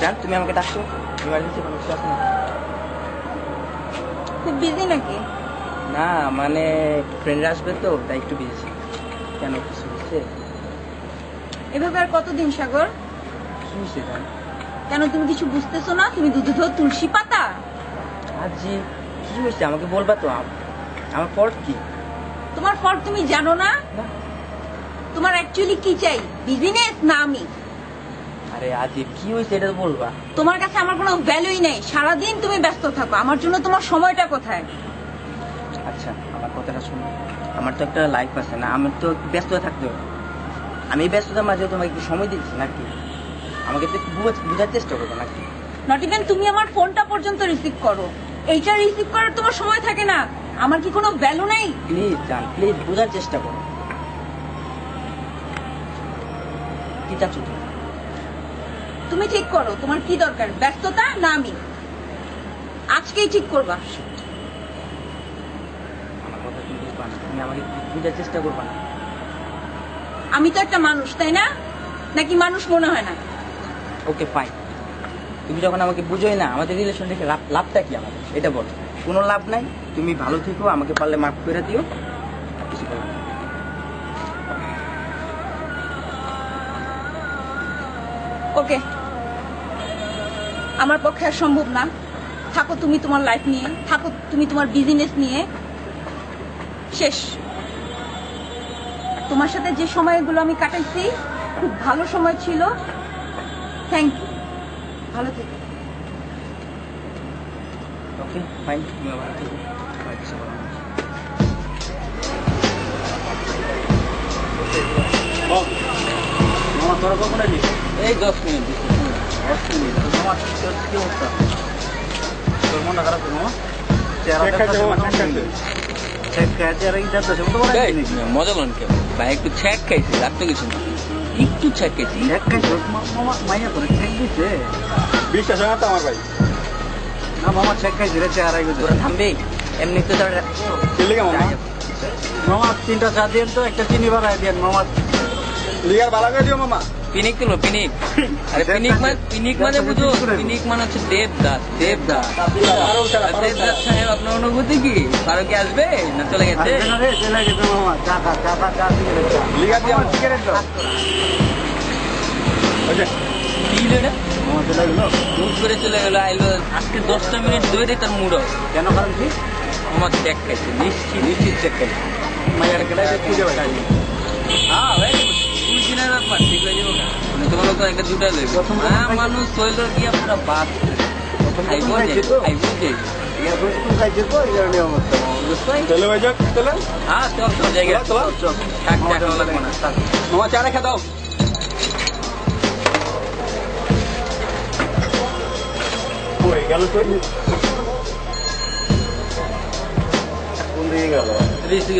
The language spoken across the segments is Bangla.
জান তুমি আমাকে ডাকছো, ইমার্জেন্সি কোনো কিছু আছে না? খুব বিজি নাকি? না মানে ফ্রেন্ডরা আসবে তো তাই একটু বিজি। কেন কিছু হচ্ছে? এভাবে আর কতদিন সাগর? কি হয়েছে জান? কেন তুমি কিছু বুঝতেছো না? তুমি দুধ তুলসী পাতা। আজি কি হয়েছে আমাকে বলবা তো? আমার ফল্ট কি? তোমার ফল তুমি জানো না? না। তোমার অ্যাকচুয়ালি কি চাই, বিজনেস না আমি? আরে আজি কি হয়েছে এটা তো বলবা। তোমার কাছে আমার কোনো ভ্যালুই নেই, সারাদিন তুমি ব্যস্ত থাকো, আমার জন্য তোমার সময়টা কোথায়? আচ্ছা আমার কথাটা শোনো, আমার তো একটা লাইফ আছে না, আমার তো ব্যস্ত থাকতে হবে। আমি ব্যস্ততার মাঝে তোমাকে একটু সময় দিচ্ছি নাকি? আমাকে তো একটু বোঝার চেষ্টা করবো নাকি? নট ইভেন তুমি আমার ফোনটা পর্যন্ত রিসিভ করো, এইটা রিসিভ করার তোমার সময় থাকে না? আমার কি কোনো ভ্যালু নেই? প্লিজ জান, প্লিজ বোঝার চেষ্টা করো। কি চাচ্ছ তুমি? তুমি ঠিক করো তোমার কি দরকার, ব্যস্ততা না আমি? আজকেই ঠিক করবা। আমার কথা তুমি বুঝবা না, তুমি আমাকে বোঝার চেষ্টা করবা না? আমি তো একটা মানুষ, তাই না? নাকি মানুষ মনে হয় না? ওকে ফাইন, তুমি যখন আমাকে বুঝোই না, আমাদের রিলেশন রেখে লাভটা কি আমাদের এটা বলো। কোনো লাভ নাই, তুমি ভালো থেকো, আমাকে পারলে মাফ করে দিও, আর কিছু বলো না। ওকে, আমার পক্ষে আর সম্ভব না। থাকো তুমি তোমার লাইফ নিয়ে, থাকো তুমি তোমার বিজনেস নিয়ে। শেষ। তোমার সাথে যে সময়গুলো আমি কাটাইছি খুব ভালো সময় ছিল। থ্যাংক ইউ, ভালো থেকো। ওকে ফাইন, তুমি ভালো থেকো, আর কিছু বলো না। মামা তোরা কখন এলি? এই 10 মিনিট। 10 মিনিট। মামা কি অবস্থা? তোর মনটা খারাপ তো মামা? মজা লন কেউ ভাই, একটু ছ্যাক খাইছি, লাগতো কিছু না, একটু ছ্যাক খাইছি। মাইয়া করে ছেক দিছে। বিশ্বাস হয় না তো আমার ভাই? না মামা ছেক খাইছে রে, চেহারা তোরা থামবি এমনি তো তোর লিগা মামা মামা 3টা চা দিয়ে তো একটা চিনি বাড়াই দেন মামা। লিগার বালা করে দিও মামা। পিনিক তুলো, পিনিক। আরে পিনিক মানে বুঝো, পিনিক মানে হচ্ছে দেবদাস। দেবদাস সাহেব আপনার অনুভূতি কি? কারো কি আসবে না চলে গেছে? চলে গেছে মামা। চা খা, চা খা, চা দিয়ে লিগার দিয়ে আমার সিগারেট দাও। ওই যে কি হলো এটা? মামা চলে গেল। মুড করে চলে গেলো, আইলো আজকে 10টা মিনিট ধরে তার মুড হয়। কেন কারণ কি? আমার চেক খাইছে, নিশ্চিত নিশ্চিত চেক খাইছে। মাইয়ার কেটাই খুঁজে পাই। হ্যাঁ ভাই, 2 দিনের ব্যাপার, ঠিক হয়ে যাবো না। তোমার তো একটা দুটা লইব। হ্যাঁ মানুষ হইল কি আপনারা বাদ খাইব যে চলে ভাই যাক চলে। হ্যাঁ চল চল জায়গা থাক থাক লাগবে না। মামা চা রেখে দাও। হয়ে গেল তো। কোন দিকে গেল? রিসিভ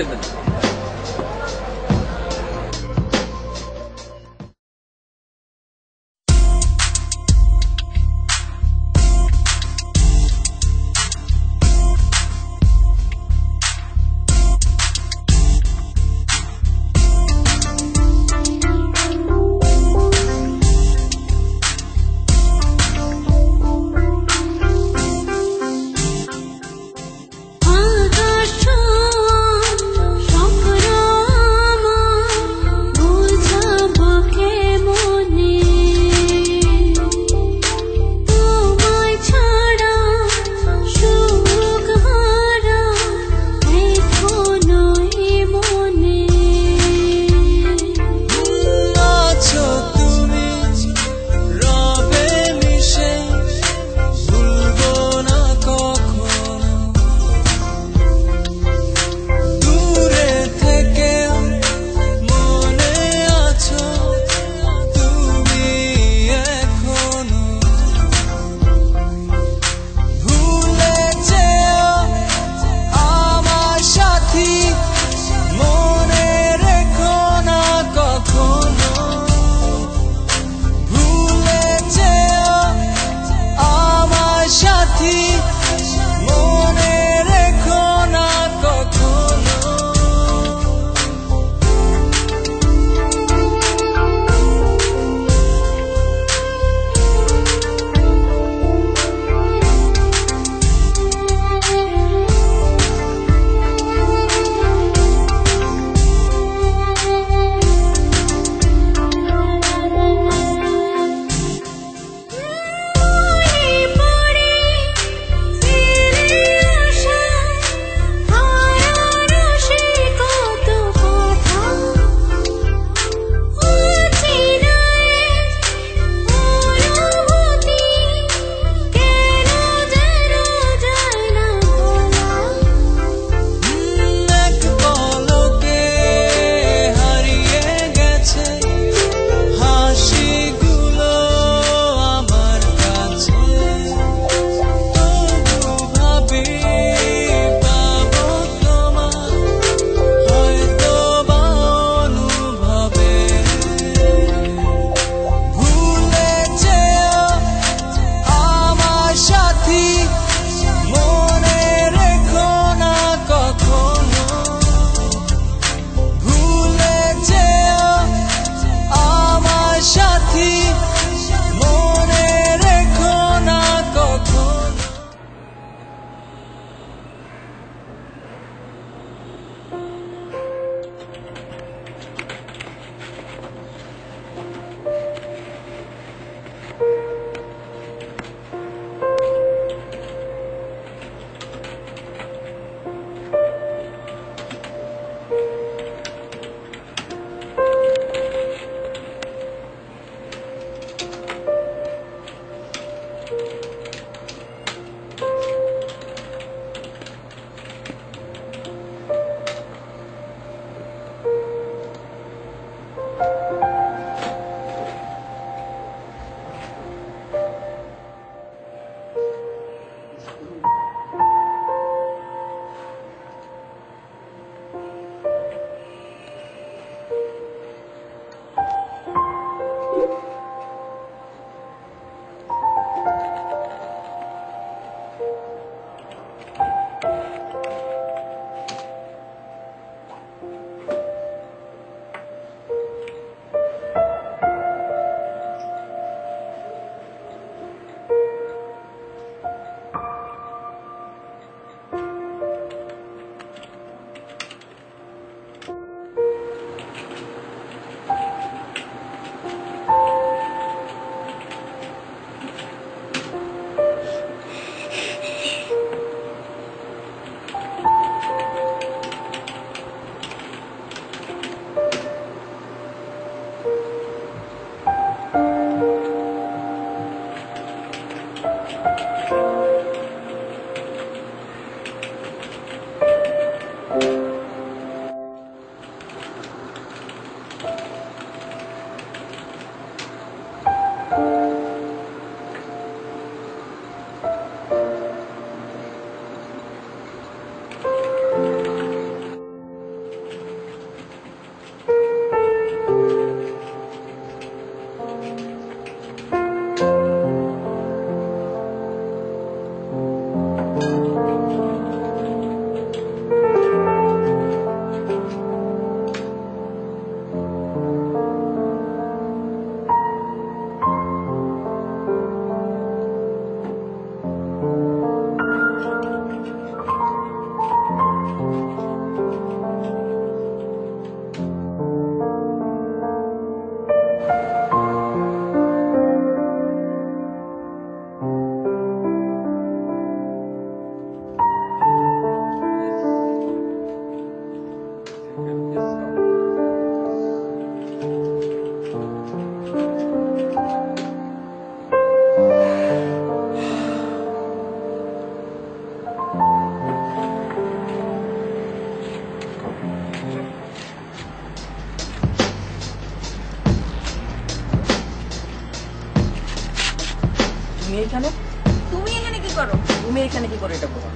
তুমি এখানে কি করো? তুমি এখানে কি করো এটা বলো।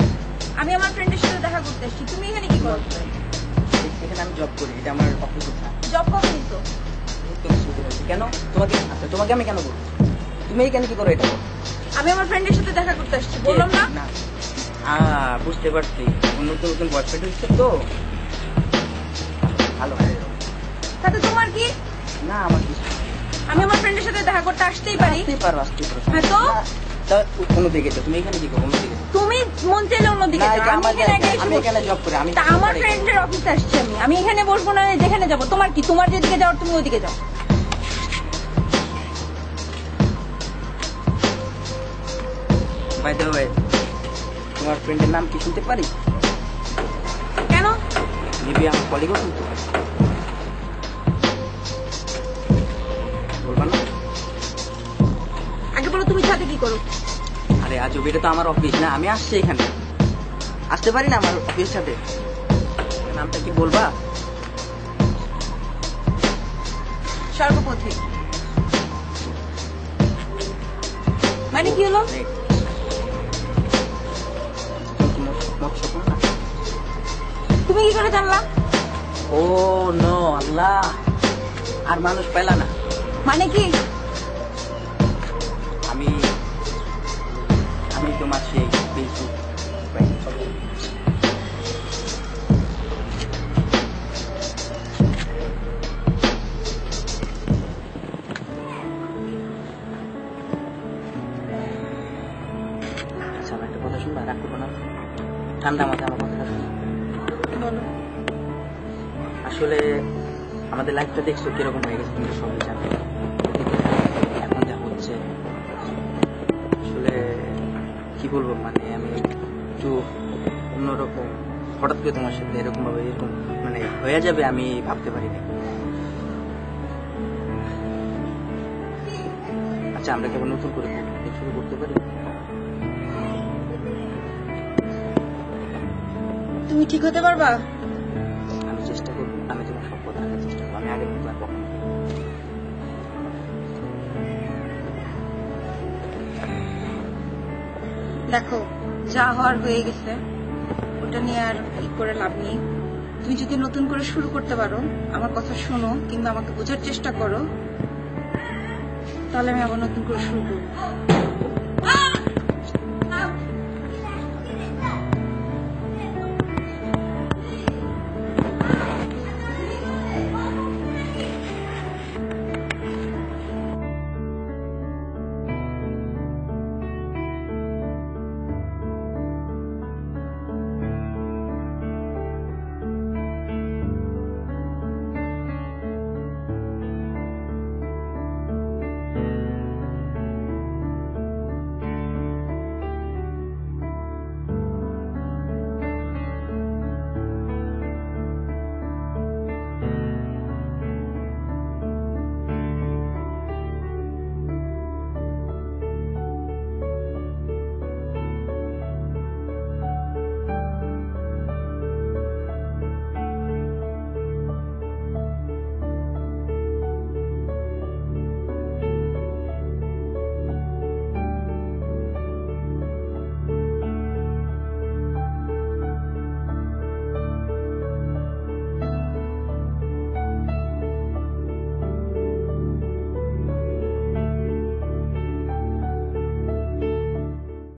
আমি আমার ফ্রেন্ডের সাথে দেখা করতে এসেছি, তুমি এখানে কি করো? এখানে আমি জব করি, এটা আমার অফিস না। জব কবে দিত? কেন তোমাকে, আচ্ছা তোমাকে আমি কেন বলবো? তুমি এখানে কি করো এটা বলো। আমি আমার ফ্রেন্ডের সাথে দেখা করতে এসেছি, বললাম না? বুঝতে পারছি, নতুন নতুন বয়ফ্রেন্ড হচ্ছে তো ভালো হয়। তাতে তোমার কি? না আমার কিছু, আমি আমার ফ্রেন্ডের সাথে দেখা করতে আসতেই পারি। আসতেই পারো। হ্যাঁ তো অন্যদিকে তো তুমি এখানে কি করো? অন্যদিকে তুমি মন চাইলে অন্যদিকে না, যাও, এটা আমি আমার এখানে জায়গা, এসে আমি বসবো। এখানে জব করি। আমি তা আমার ফ্রেন্ডের অফিসে আসছি, আমি এখানে বসবো না, যেখানে যাবো। তোমার কি? তোমার যেদিকে যাও তুমি ওদিকে যাও। বাই দ্য ওয়ে, তোমার ফ্রেন্ডের নাম কি শুনতে পারি? কেন? মেবি আমার কলিগও শুনতে পারি। বলবা না? আগে বলো তুমি সাথে কি করো? আরে আজব, এটা তো আমার অফিস না, আমি আসছি এখানে। আসতে পারি না আমার অফিসের সাথে? নামটা কি বলবা? সর্বপথে। মানে কি হলো? তুমি কি করে জানলা? ও নো আল্লাহ, আর মানুষ পেলা না। মানে কি? আমি তোমার সেই ফেসবুক একটা কথা শুনবা, রাগ করবো না, ঠান্ডা মাথায় আমার কথাটা শুনো। বলো। আসলে আমাদের লাইফটা দেখছো কিরকম হয়ে গেছে, তুমি তো সবই জানো। এখন যা হচ্ছে আসলে কি বলবো, মানে আমি একটু অন্যরকম, হঠাৎ করে তোমার সাথে এরকম ভাবে এরকম মানে হয়ে যাবে আমি ভাবতে পারিনি। আচ্ছা আমরা কেবল নতুন করে শুরু করতে পারি? তুমি ঠিক হতে পারবা? আমি চেষ্টা করবো, আমি তোমার সব কথা রাখার চেষ্টা করবো। আমি আগে তোমার কখনো দেখো, যা হওয়ার হয়ে গেছে, ওটা নিয়ে আর ই করে লাভ নেই। তুমি যদি নতুন করে শুরু করতে পারো, আমার কথা শোনো কিংবা আমাকে বোঝার চেষ্টা করো, তাহলে আমি আবার নতুন করে শুরু করবো।